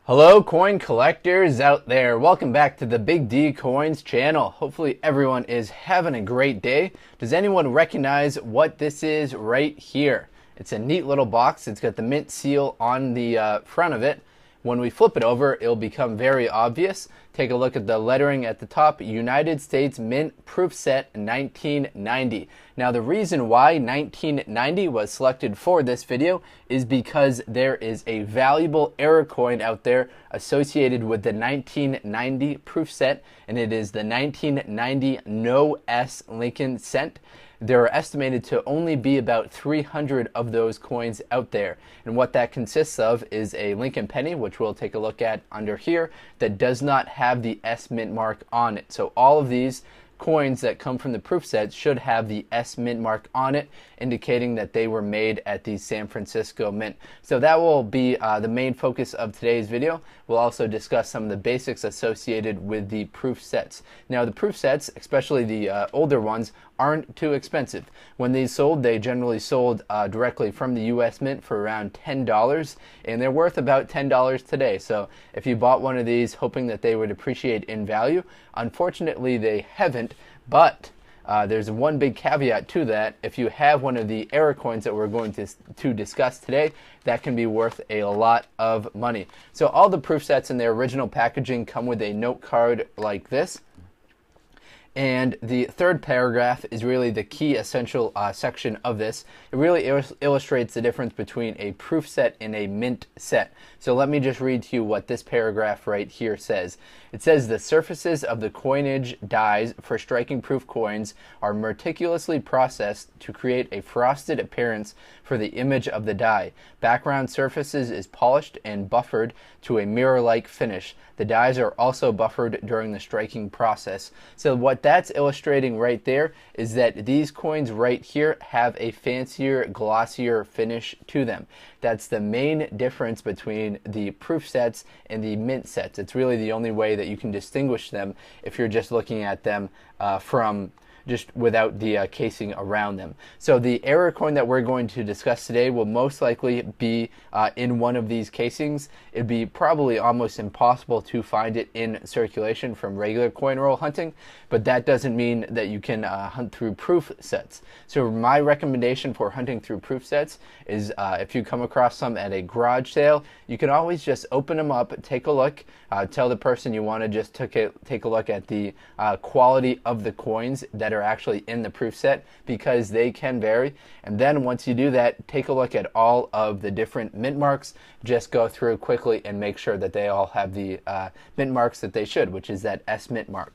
Hello coin collectors out there, welcome back to the Big D Coins channel. Hopefully everyone is having a great day. Does anyone recognize what this is right here? It's a neat little box. It's got the mint seal on the front of it. When we flip it over, it'll become very obvious. Take a look at the lettering at the top, United States Mint Proof Set 1990. Now the reason why 1990 was selected for this video is because there is a valuable error coin out there associated with the 1990 proof set, and it is the 1990 No S Lincoln cent. There are estimated to only be about 300 of those coins out there. And what that consists of is a Lincoln penny, which we'll take a look at under here, that does not have the S mint mark on it. So all of these coins that come from the proof sets should have the S mint mark on it, indicating that they were made at the San Francisco Mint. So that will be the main focus of today's video. We'll also discuss some of the basics associated with the proof sets. Now the proof sets, especially the older ones, aren't too expensive. When these sold, they generally sold directly from the US Mint for around $10, and they're worth about $10 today. So if you bought one of these hoping that they would appreciate in value, unfortunately they haven't, but there's one big caveat to that. If you have one of the error coins that we're going to discuss today, that can be worth a lot of money. So all the proof sets in their original packaging come with a note card like this. And the third paragraph is really the key essential section of this. It really illustrates the difference between a proof set and a mint set. So let me just read to you what this paragraph right here says. It says the surfaces of the coinage dies for striking proof coins are meticulously processed to create a frosted appearance for the image of the die. Background surfaces is polished and buffered to a mirror-like finish. The dies are also buffered during the striking process. So what that's illustrating right there is that these coins right here have a fancier, glossier finish to them. That's the main difference between the proof sets and the mint sets. It's really the only way that you can distinguish them if you're just looking at them from just without the casing around them. So the error coin that we're going to discuss today will most likely be in one of these casings. It'd be probably almost impossible to find it in circulation from regular coin roll hunting, but that doesn't mean that you can hunt through proof sets. So my recommendation for hunting through proof sets is if you come across some at a garage sale, you can always just open them up, take a look, tell the person you want to just take a look at the quality of the coins that are actually in the proof set, because they can vary. And then once you do that, take a look at all of the different mint marks. Just go through quickly and make sure that they all have the mint marks that they should, which is that S mint mark.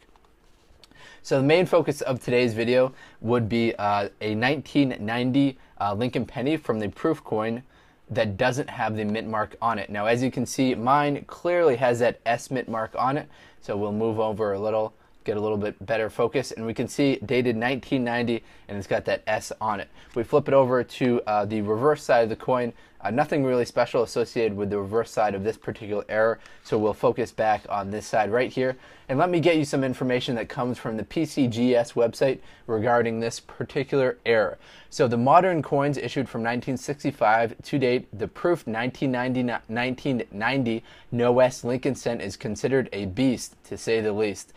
So the main focus of today's video would be a 1990 Lincoln penny from the proof coin that doesn't have the mint mark on it. Now as you can see, mine clearly has that S mint mark on it. So we'll move over a little, get a little bit better focus, and we can see dated 1990, and it's got that S on it. We flip it over to the reverse side of the coin. Nothing really special associated with the reverse side of this particular error, so we'll focus back on this side right here. And let me get you some information that comes from the PCGS website regarding this particular error. So the modern coins issued from 1965 to date, the proof 1990 No S Lincoln cent is considered a beast, to say the least.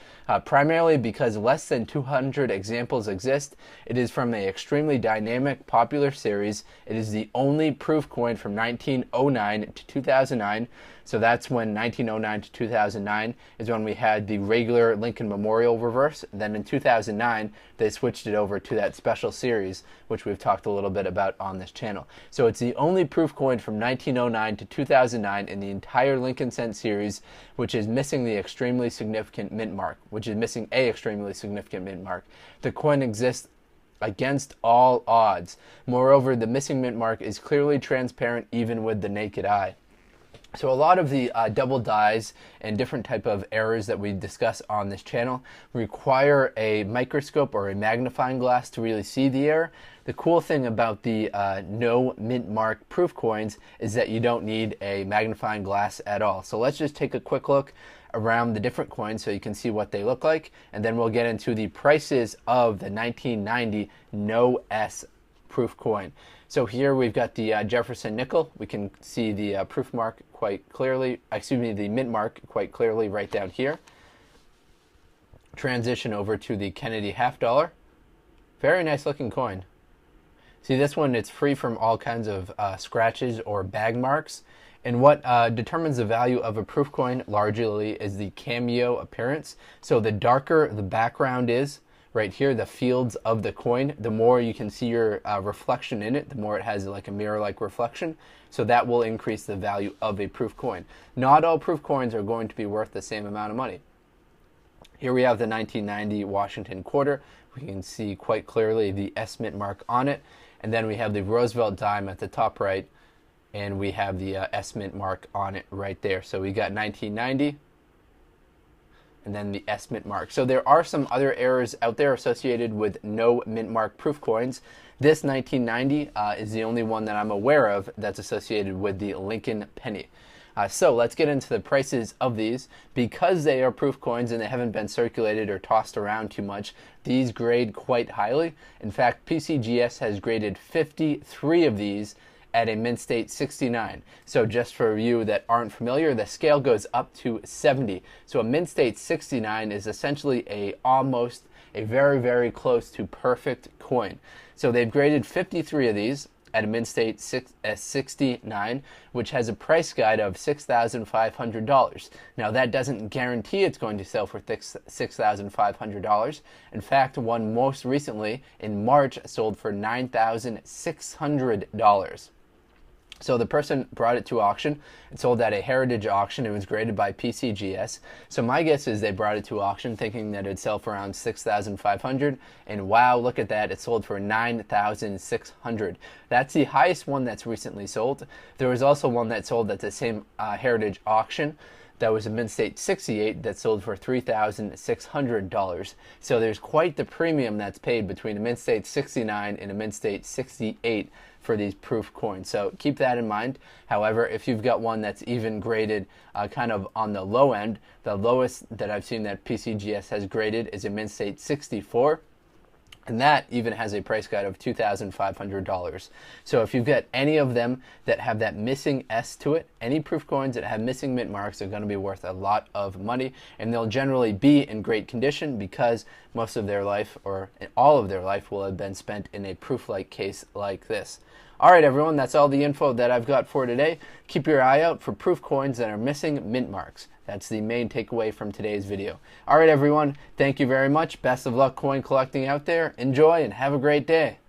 Primarily because less than 200 examples exist. It is from an extremely dynamic, popular series. It is the only proof coin from 1909 to 2009. So that's when 1909 to 2009 is when we had the regular Lincoln Memorial reverse. Then in 2009, they switched it over to that special series, which we've talked a little bit about on this channel. So it's the only proof coin from 1909 to 2009 in the entire Lincoln cent series, which is missing the extremely significant mint mark, which is missing a extremely significant mint mark. The coin exists against all odds. Moreover, the missing mint mark is clearly transparent even with the naked eye. So a lot of the double dies and different type of errors that we discuss on this channel require a microscope or a magnifying glass to really see the error. The cool thing about the no mint mark proof coins is that you don't need a magnifying glass at all. So let's just take a quick look around the different coins so you can see what they look like, and then we'll get into the prices of the 1990 No S proof coin. So here we've got the Jefferson Nickel. We can see the proof mark quite clearly, excuse me, the mint mark quite clearly right down here. Transition over to the Kennedy half dollar. Very nice looking coin. See, this one, it's free from all kinds of scratches or bag marks. And what determines the value of a proof coin largely is the cameo appearance. So the darker the background is, right here, the fields of the coin, the more you can see your reflection in it, the more it has like a mirror-like reflection. So that will increase the value of a proof coin. Not all proof coins are going to be worth the same amount of money. Here we have the 1990 Washington quarter. We can see quite clearly the S mint mark on it. And then we have the Roosevelt dime at the top right, and we have the S mint mark on it right there. So we got 1990 and then the S mint mark. So there are some other errors out there associated with no mint mark proof coins. This 1990 is the only one that I'm aware of that's associated with the Lincoln penny. So let's get into the prices of these. Because they are proof coins and they haven't been circulated or tossed around too much, these grade quite highly. In fact, PCGS has graded 53 of these at a mint state 69. So just for you that aren't familiar, the scale goes up to 70. So a mint state 69 is essentially almost a very, very close to perfect coin. So they've graded 53 of these at a mint state 69, which has a price guide of $6,500. Now that doesn't guarantee it's going to sell for $6,500. In fact, one most recently in March sold for $9,600. So the person brought it to auction. It sold at a heritage auction. It was graded by PCGS. So my guess is they brought it to auction thinking that it'd sell for around $6,500. And wow, look at that. It sold for $9,600. That's the highest one that's recently sold. There was also one that sold at the same heritage auction. That was a mint state 68 that sold for $3,600. So there's quite the premium that's paid between a mint state 69 and a mint state 68 for these proof coins. So keep that in mind. However, if you've got one that's even graded kind of on the low end, the lowest that I've seen that PCGS has graded is a mint state 64. And that even has a price guide of $2,500. So if you've got any of them that have that missing S to it, any proof coins that have missing mint marks are going to be worth a lot of money. And they'll generally be in great condition because most of their life, or all of their life, will have been spent in a proof-like case like this. All right, everyone, that's all the info that I've got for today. Keep your eye out for proof coins that are missing mint marks. That's the main takeaway from today's video. All right, everyone, thank you very much. Best of luck coin collecting out there. Enjoy and have a great day.